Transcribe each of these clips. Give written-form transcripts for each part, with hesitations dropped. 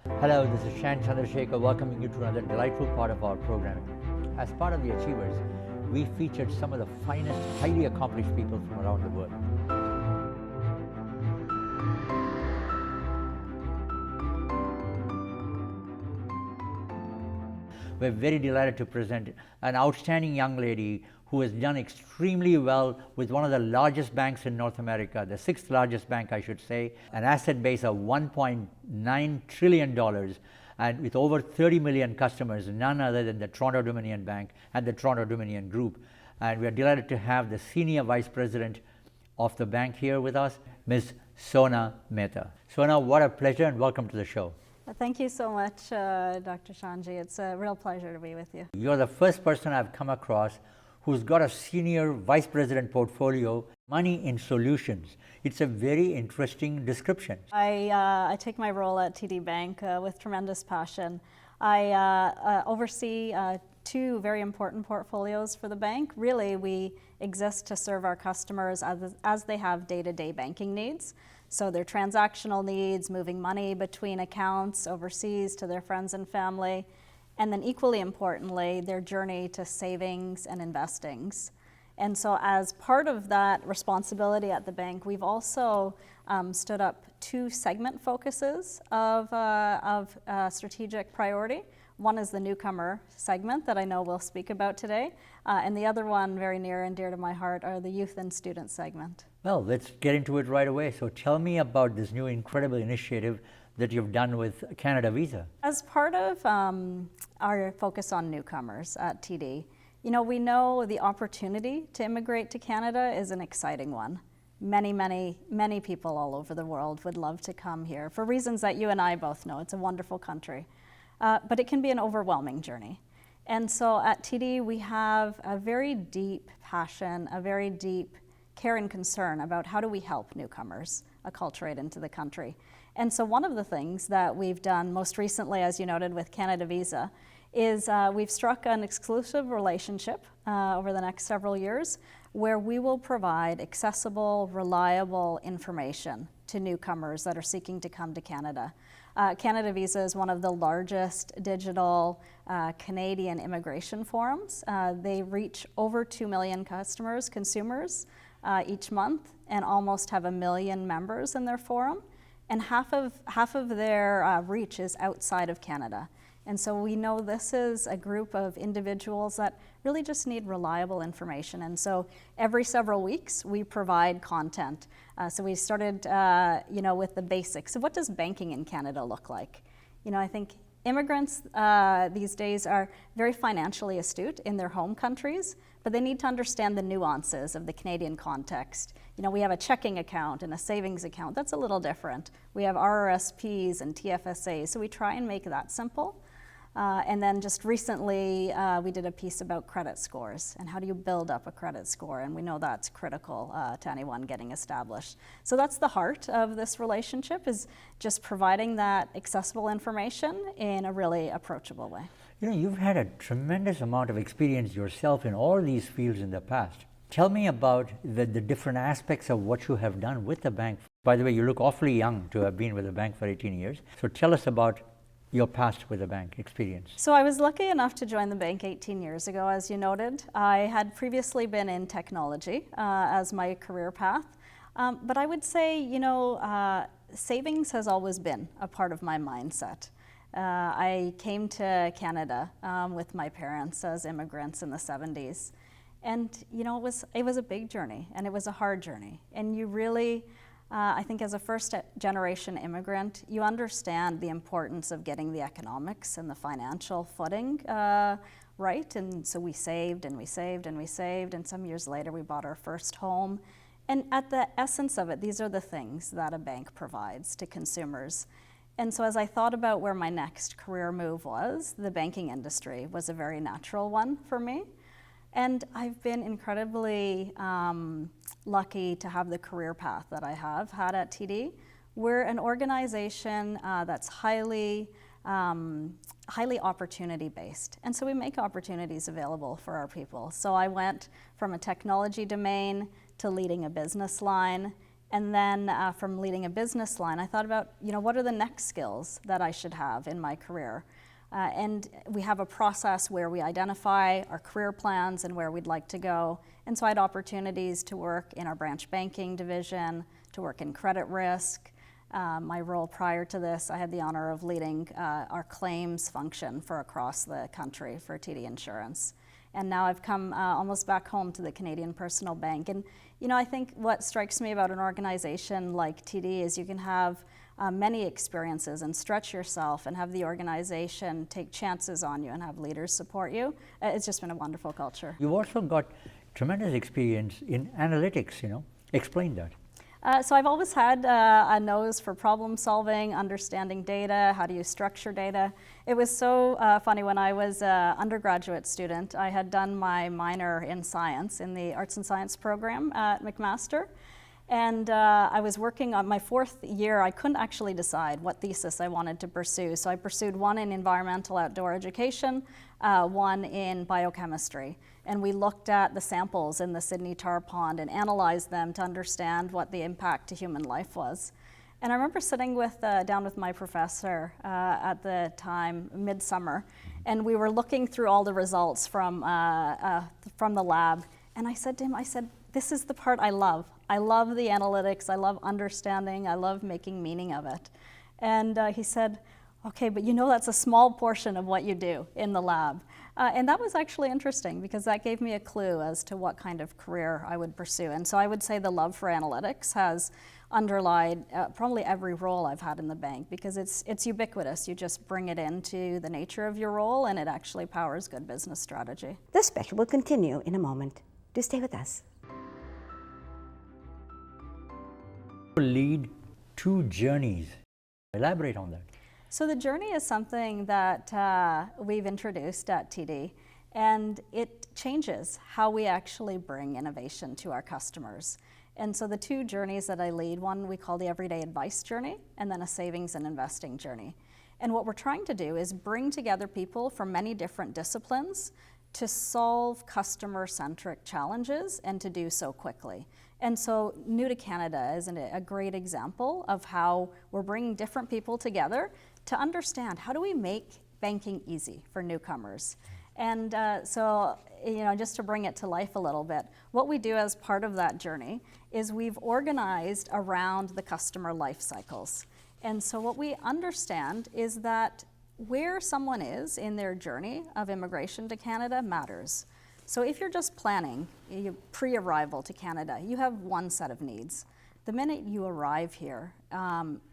Hello, this is Shan Chandrasekar welcoming you to another delightful part of our programming. As part of the Achievers, we featured some of the finest, highly accomplished people from around the world. We're very delighted to present an outstanding young lady who has done extremely well with one of the largest banks in North America, the sixth largest bank, I should say, an asset base of $1.9 trillion, and with over 30 million customers, none other than the Toronto-Dominion Bank and the Toronto-Dominion Group. And we are delighted to have the Senior Vice President of the bank here with us, Ms. Sona Mehta. Sona, what a pleasure and welcome to the show. Thank you so much, Dr. Shanji. It's a real pleasure to be with you. You're the first person I've come across who's got a senior vice president portfolio, money in solutions. It's a very interesting description. I take my role at TD Bank with tremendous passion. I oversee two very important portfolios for the bank. Really, we exist to serve our customers as they have day-to-day banking needs. So their transactional needs, moving money between accounts overseas to their friends and family, and then equally importantly, their journey to savings and investings. And so as part of that responsibility at the bank, we've also stood up two segment focuses of strategic priority. One is the newcomer segment that I know we'll speak about today, and the other one, very near and dear to my heart, are the youth and student segment. Well, let's get into it right away. So tell me about this new incredible initiative that you've done with CanadaVisa. As part of our focus on newcomers at TD, we know the opportunity to immigrate to Canada is an exciting one. Many people all over the world would love to come here for reasons that you and I both know. It's a wonderful country. But it can be an overwhelming journey. And so at TD, we have a very deep passion, a very deep care and concern about how do we help newcomers acculturate into the country. And so one of the things that we've done most recently, as you noted, with CanadaVisa, is we've struck an exclusive relationship over the next several years where we will provide accessible, reliable information to newcomers that are seeking to come to Canada. CanadaVisa is one of the largest digital Canadian immigration forums. They reach over 2 million consumers each month, and almost have 1 million members in their forum. And half of their reach is outside of Canada. And so we know this is a group of individuals that really just need reliable information. And so every several weeks we provide content. So we started with the basics of what does banking in Canada look like. I think immigrants these days are very financially astute in their home countries, but they need to understand the nuances of the Canadian context. We have a checking account and a savings account. That's a little different. We have RRSPs and TFSAs, so we try and make that simple. And then just recently, we did a piece about credit scores and how do you build up a credit score, and we know that's critical to anyone getting established. So that's the heart of this relationship, is just providing that accessible information in a really approachable way. You've had a tremendous amount of experience yourself in all these fields in the past. Tell me about the different aspects of what you have done with the bank. By the way, you look awfully young to have been with the bank for 18 years. So tell us about your past with the bank experience. So I was lucky enough to join the bank 18 years ago, as you noted. I had previously been in technology as my career path. But I would say, savings has always been a part of my mindset. I came to Canada with my parents as immigrants in the 70s. And, it was a big journey, and it was a hard journey. And you really, I think as a first generation immigrant, you understand the importance of getting the economics and the financial footing right. And so we saved and we saved and we saved, and some years later we bought our first home. And at the essence of it, these are the things that a bank provides to consumers. And so as I thought about where my next career move was, the banking industry was a very natural one for me. And I've been incredibly lucky to have the career path that I have had at TD. We're an organization that's highly opportunity-based. And so we make opportunities available for our people. So I went from a technology domain to leading a business line And then from leading a business line, I thought about, what are the next skills that I should have in my career? And we have a process where we identify our career plans and where we'd like to go. And so I had opportunities to work in our branch banking division, to work in credit risk. My role prior to this, I had the honor of leading our claims function for across the country for TD Insurance. And now I've come almost back home to the Canadian Personal Bank. And I think what strikes me about an organization like TD is you can have many experiences and stretch yourself and have the organization take chances on you and have leaders support you. It's just been a wonderful culture. You've also got tremendous experience in analytics, Explain that. So I've always had a nose for problem solving, understanding data, how do you structure data. It was so funny when I was an undergraduate student. I had done my minor in science in the Arts and Science program at McMaster. And I was working on my fourth year. I couldn't actually decide what thesis I wanted to pursue. So I pursued one in environmental outdoor education, one in biochemistry. And we looked at the samples in the Sydney Tar Pond and analyzed them to understand what the impact to human life was. And I remember sitting down with my professor at the time, midsummer, and we were looking through all the results from the lab. And I said to him, this is the part I love. I love the analytics, I love understanding, I love making meaning of it. And he said, okay, but that's a small portion of what you do in the lab. And that was actually interesting because that gave me a clue as to what kind of career I would pursue. And so I would say the love for analytics has underlied probably every role I've had in the bank because it's ubiquitous. You just bring it into the nature of your role and it actually powers good business strategy. This special will continue in a moment. Do stay with us. Lead two journeys. Elaborate on that. So the journey is something that we've introduced at TD, and it changes how we actually bring innovation to our customers. And so the two journeys that I lead, one we call the everyday advice journey, and then a savings and investing journey. And what we're trying to do is bring together people from many different disciplines to solve customer-centric challenges and to do so quickly. And so New to Canada is a great example of how we're bringing different people together to understand how do we make banking easy for newcomers. And so just to bring it to life a little bit, what we do as part of that journey is we've organized around the customer life cycles. And so what we understand is that where someone is in their journey of immigration to Canada matters. So if you're just planning pre-arrival to Canada, you have one set of needs. The minute you arrive here,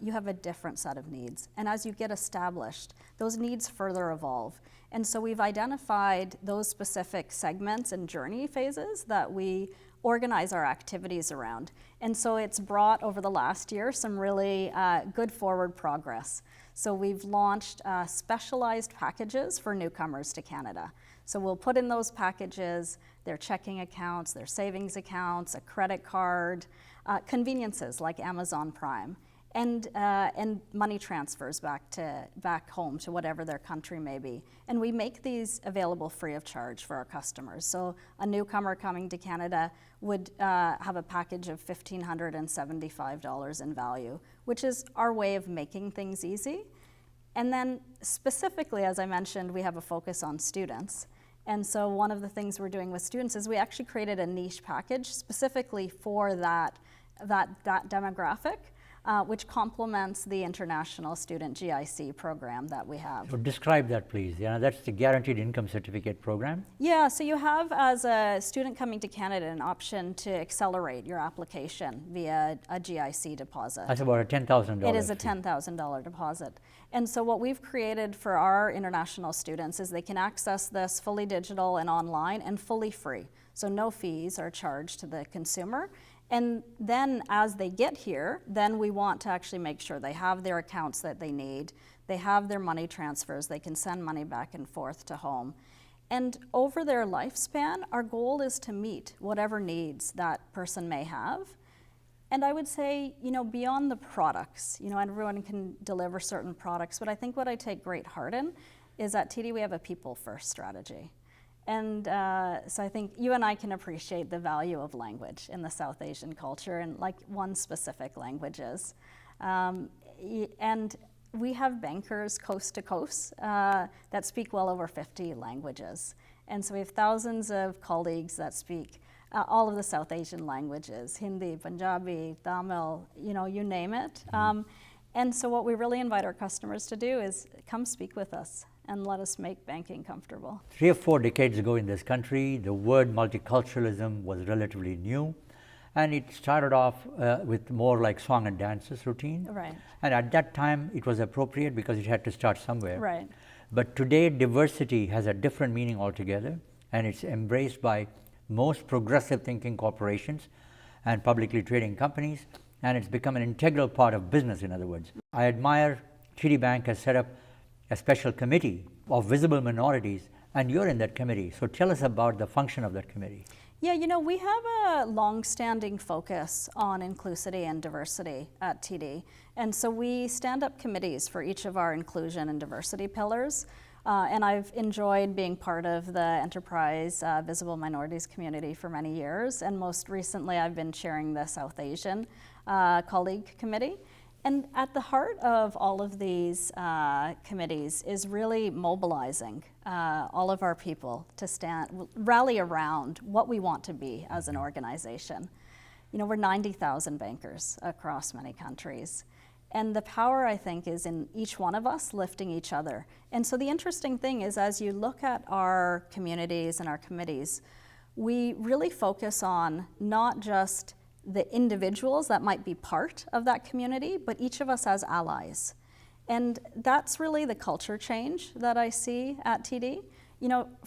you have a different set of needs. And as you get established, those needs further evolve. And so we've identified those specific segments and journey phases that we organize our activities around. And so it's brought over the last year some really good forward progress. So we've launched specialized packages for newcomers to Canada. So we'll put in those packages, their checking accounts, their savings accounts, a credit card, conveniences like Amazon Prime, and money transfers back home to whatever their country may be. And we make these available free of charge for our customers. So a newcomer coming to Canada would have a package of $1,575 in value, which is our way of making things easy. And then specifically, as I mentioned, we have a focus on students. And so one of the things we're doing with students is we actually created a niche package specifically for that demographic, which complements the International Student GIC program that we have. So describe that, please. That's the Guaranteed Income Certificate program. Yeah, so you have, as a student coming to Canada, an option to accelerate your application via a GIC deposit. That's about a $10,000. It is a $10,000 deposit. And so what we've created for our international students is they can access this fully digital and online and fully free. So no fees are charged to the consumer. And then as they get here, then we want to actually make sure they have their accounts that they need, they have their money transfers, they can send money back and forth to home. And over their lifespan, our goal is to meet whatever needs that person may have. And I would say, beyond the products, everyone can deliver certain products, but I think what I take great heart in is at TD we have a people-first strategy. And so I think you and I can appreciate the value of language in the South Asian culture, and like one specific language is. And we have bankers coast to coast that speak well over 50 languages. And so we have thousands of colleagues that speak all of the South Asian languages, Hindi, Punjabi, Tamil, you name it. And so what we really invite our customers to do is come speak with us and let us make banking comfortable. 3 or 4 decades ago in this country, the word multiculturalism was relatively new, and it started off with more like song and dances routine. Right. And at that time, it was appropriate because it had to start somewhere. Right. But today, diversity has a different meaning altogether, and it's embraced by most progressive thinking corporations and publicly trading companies, and it's become an integral part of business, in other words. I admire TD Bank has set up a special committee of visible minorities, and you're in that committee. So tell us about the function of that committee. Yeah, we have a long-standing focus on inclusivity and diversity at TD. And so we stand up committees for each of our inclusion and diversity pillars. And I've enjoyed being part of the enterprise visible minorities community for many years. And most recently, I've been chairing the South Asian colleague committee. And at the heart of all of these committees is really mobilizing all of our people to rally around what we want to be as an organization. We're 90,000 bankers across many countries. And the power, I think, is in each one of us lifting each other. And so the interesting thing is, as you look at our communities and our committees, we really focus on not just the individuals that might be part of that community, but each of us as allies. And that's really the culture change that I see at TD.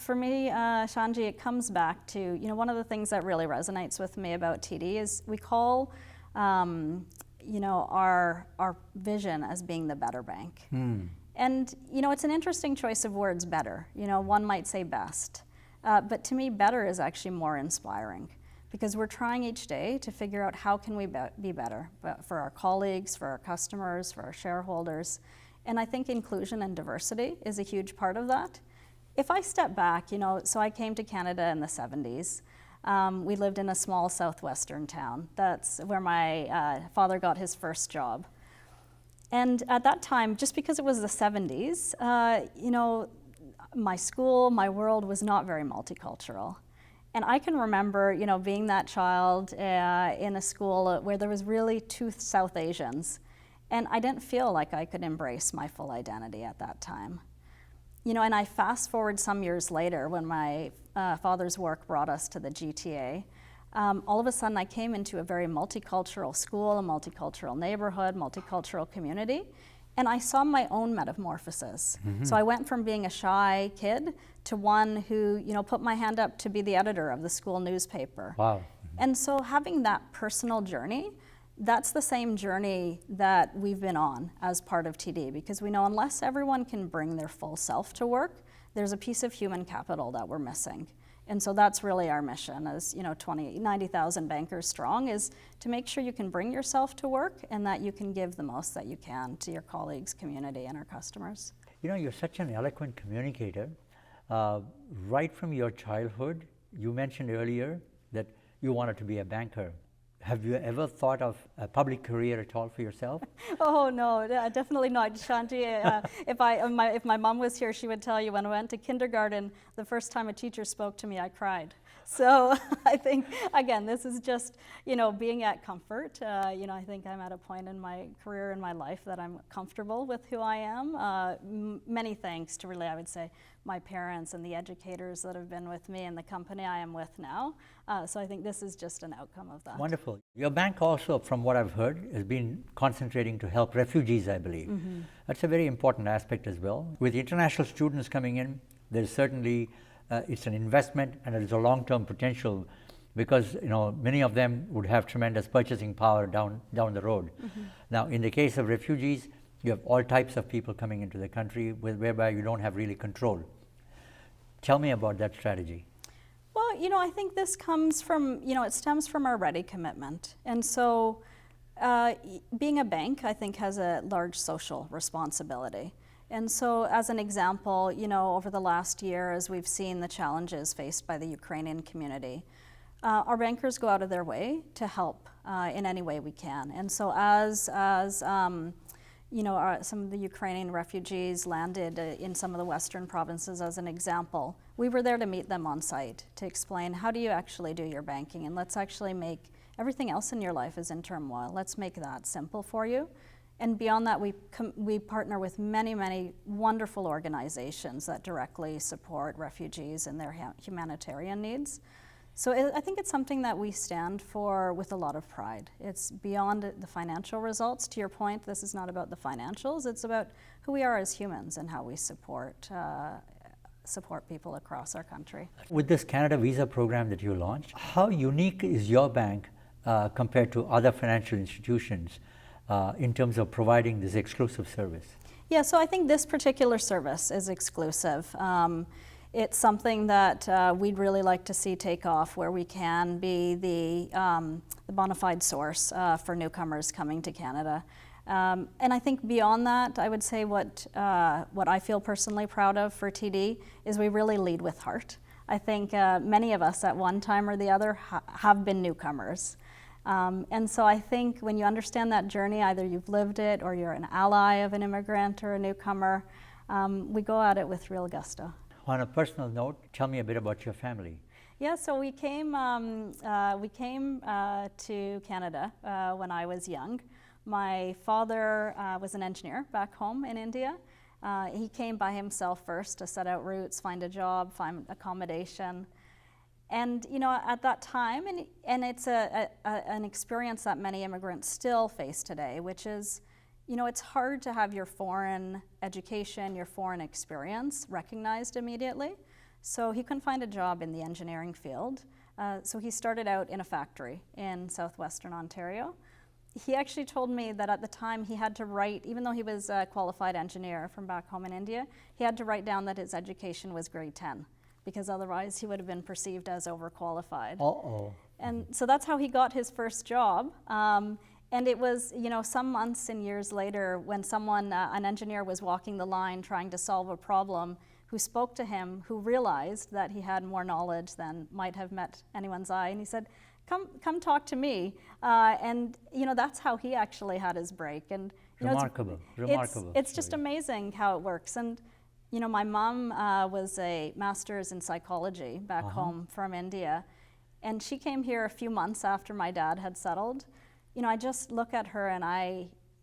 For me, Shanji, it comes back to, one of the things that really resonates with me about TD is we call our vision as being the better bank. And, it's an interesting choice of words, better. One might say best. But to me, better is actually more inspiring, because we're trying each day to figure out how can we be better for our colleagues, for our customers, for our shareholders. And I think inclusion and diversity is a huge part of that. If I step back, so I came to Canada in the 70s. We lived in a small southwestern town. That's where my father got his first job. And at that time, just because it was the 70s, my school, my world was not very multicultural. And I can remember, being that child in a school where there was really 2 South Asians, and I didn't feel like I could embrace my full identity at that time. And I fast forward some years later when my father's work brought us to the GTA. All of a sudden I came into a very multicultural school, a multicultural neighborhood, multicultural community, and I saw my own metamorphosis. So I went from being a shy kid to one who, put my hand up to be the editor of the school newspaper. Wow. And so having that personal journey, that's the same journey that we've been on as part of TD, because we know unless everyone can bring their full self to work, there's a piece of human capital that we're missing. And so that's really our mission as 90,000 bankers strong, is to make sure you can bring yourself to work and that you can give the most that you can to your colleagues, community, and our customers. You're such an eloquent communicator. Right from your childhood, you mentioned earlier that you wanted to be a banker. Have you ever thought of a public career at all for yourself? Oh no, definitely not, Shanti. If my mom was here, she would tell you when I went to kindergarten, the first time a teacher spoke to me, I cried. So I think, again, this is just, being at comfort. I think I'm at a point in my career, in my life, that I'm comfortable with who I am. Many thanks to, really, I would say, my parents and the educators that have been with me and the company I am with now. So I think this is just an outcome of that. Wonderful. Your bank also, from what I've heard, has been concentrating to help refugees, I believe. That's a very important aspect as well. With international students coming in, there's certainly it's an investment and there's a long-term potential, because many of them would have tremendous purchasing power down the road. Now, in the case of refugees, you have all types of people coming into the country whereby you don't have really control. Tell me about that strategy. Well, I think this comes from, it stems from our Ready commitment. And so being a bank, I think, has a large social responsibility. And so as an example, over the last year, as we've seen the challenges faced by the Ukrainian community, our bankers go out of their way to help in any way we can. And so as some of the Ukrainian refugees landed in some of the western provinces as an example, we were there to meet them on site to explain, how do you actually do your banking? And let's actually make everything else in your life is in turmoil. Let's make that simple for you. And beyond that, we partner with many, many wonderful organizations that directly support refugees and their humanitarian needs. So I think it's something that we stand for with a lot of pride. It's beyond the financial results. To your point, this is not about the financials. It's about who we are as humans and how we support people across our country. With this Canada Visa program that you launched, how unique is your bank compared to other financial institutions in terms of providing this exclusive service? Yeah, so I think this particular service is exclusive. It's something that we'd really like to see take off, where we can be the bona fide source for newcomers coming to Canada. And I think beyond that, I would say what I feel personally proud of for TD is we really lead with heart. I think many of us at one time or the other have been newcomers. And so I think when you understand that journey, either you've lived it or you're an ally of an immigrant or a newcomer, we go at it with real gusto. On a personal note, tell me a bit about your family. Yeah, so we came to Canada when I was young. My father was an engineer back home in India. He came by himself first to set out roots, find a job, find accommodation. And at that time, and it's an experience that many immigrants still face today, which is, it's hard to have your foreign education, your foreign experience recognized immediately. So he couldn't find a job in the engineering field. So he started out in a factory in southwestern Ontario. He actually told me that at the time he had to write, even though he was a qualified engineer from back home in India, he had to write down that his education was grade 10, because otherwise he would have been perceived as overqualified. Uh-oh. And so that's how he got his first job. And it was, some months and years later when someone, an engineer was walking the line trying to solve a problem, who spoke to him, who realized that he had more knowledge than might have met anyone's eye. And he said, come talk to me. And, that's how he actually had his break. And Remarkable. It's just amazing how it works. And, my mom was a master's in psychology back home from India. And she came here a few months after my dad had settled. I just look at her and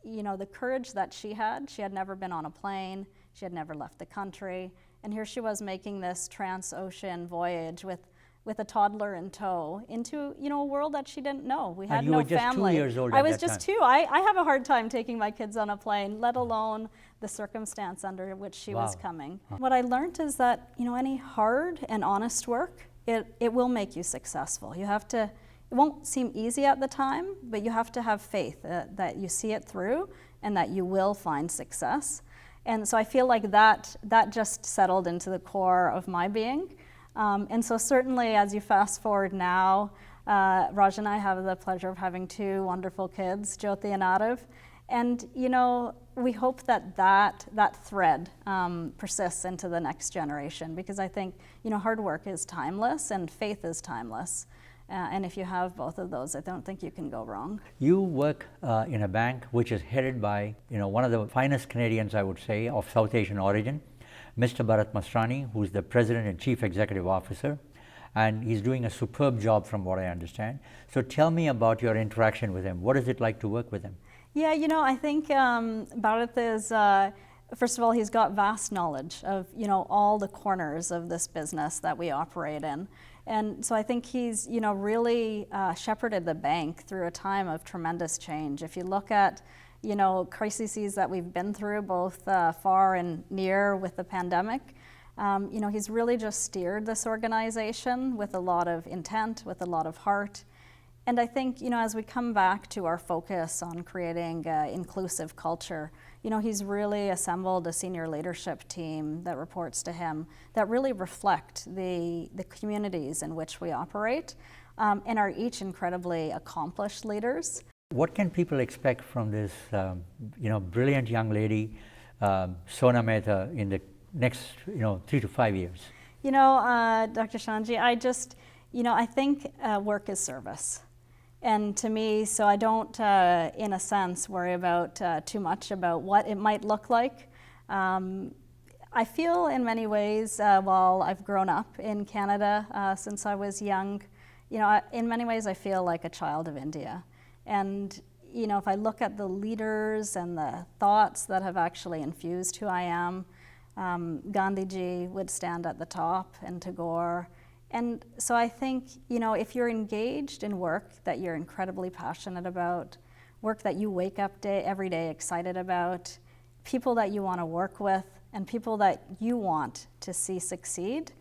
the courage that she had never been on a plane, she had never left the country, and here she was making this trans-ocean voyage with a toddler in tow into, a world that she didn't know. We had no family. And you were just 2 years old at that time. I was just 2. I have a hard time taking my kids on a plane, let alone the circumstance under which she was coming. What I learned is that, any hard and honest work, it will make you successful. You have to. It won't seem easy at the time, but you have to have faith that you see it through and that you will find success. And so I feel like that just settled into the core of my being. And so certainly as you fast forward now, Raj and I have the pleasure of having 2 wonderful kids, Jyoti and Arav. And we hope that thread persists into the next generation, because I think hard work is timeless and faith is timeless. And if you have both of those, I don't think you can go wrong. You work in a bank which is headed by, one of the finest Canadians, I would say, of South Asian origin, Mr. Bharat Masrani, who's the President and Chief Executive Officer, and he's doing a superb job from what I understand. So tell me about your interaction with him. What is it like to work with him? Yeah, I think Bharat is, first of all, he's got vast knowledge of, all the corners of this business that we operate in. And so I think he's, really shepherded the bank through a time of tremendous change. If you look at, crises that we've been through, both far and near with the pandemic, he's really just steered this organization with a lot of intent, with a lot of heart. And I think, as we come back to our focus on creating inclusive culture, he's really assembled a senior leadership team that reports to him that really reflect the communities in which we operate and are each incredibly accomplished leaders. What can people expect from this, brilliant young lady Sona Mehta in the next 3 to 5 years? Dr. Shanji, I think work is service. And to me, so I don't, in a sense, worry about too much about what it might look like. I feel in many ways, while I've grown up in Canada since I was young, in many ways I feel like a child of India. And, if I look at the leaders and the thoughts that have actually infused who I am, Gandhiji would stand at the top, and Tagore. And so I think, if you're engaged in work that you're incredibly passionate about, work that you wake up every day excited about, people that you want to work with, and people that you want to see succeed,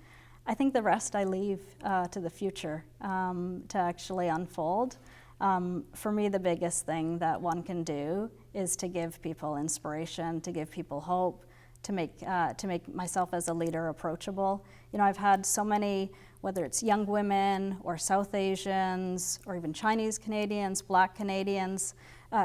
I think the rest I leave to the future to actually unfold. For me, the biggest thing that one can do is to give people inspiration, to give people hope, to make myself as a leader approachable. I've had so many, whether it's young women or South Asians or even Chinese Canadians, Black Canadians,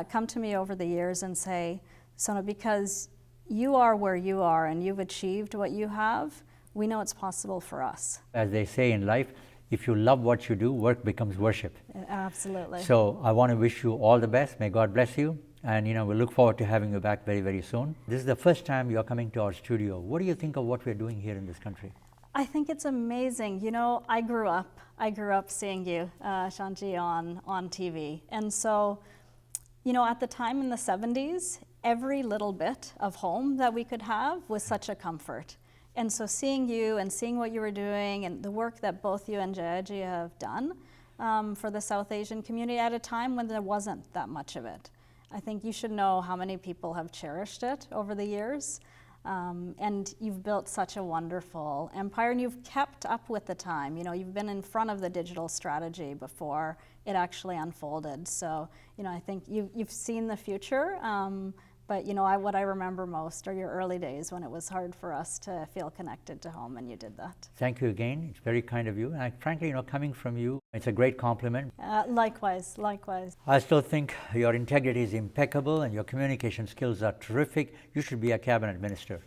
come to me over the years and say, Sona, because you are where you are and you've achieved what you have, we know it's possible for us. As they say in life, if you love what you do, work becomes worship. Absolutely. So I want to wish you all the best. May God bless you. And we look forward to having you back very, very soon. This is the first time you're coming to our studio. What do you think of what we're doing here in this country? I think it's amazing. I grew up seeing you, Shanji, on TV. And so, at the time in the 70s, every little bit of home that we could have was such a comfort. And so seeing you and seeing what you were doing and the work that both you and Jayaji have done for the South Asian community at a time when there wasn't that much of it. I think you should know how many people have cherished it over the years. And you've built such a wonderful empire, and you've kept up with the time. You've been in front of the digital strategy before it actually unfolded. So, I think you've seen the future. But what I remember most are your early days when it was hard for us to feel connected to home, and you did that. Thank you again. It's very kind of you. And frankly, coming from you, it's a great compliment. Likewise. I still think your integrity is impeccable and your communication skills are terrific. You should be a cabinet minister.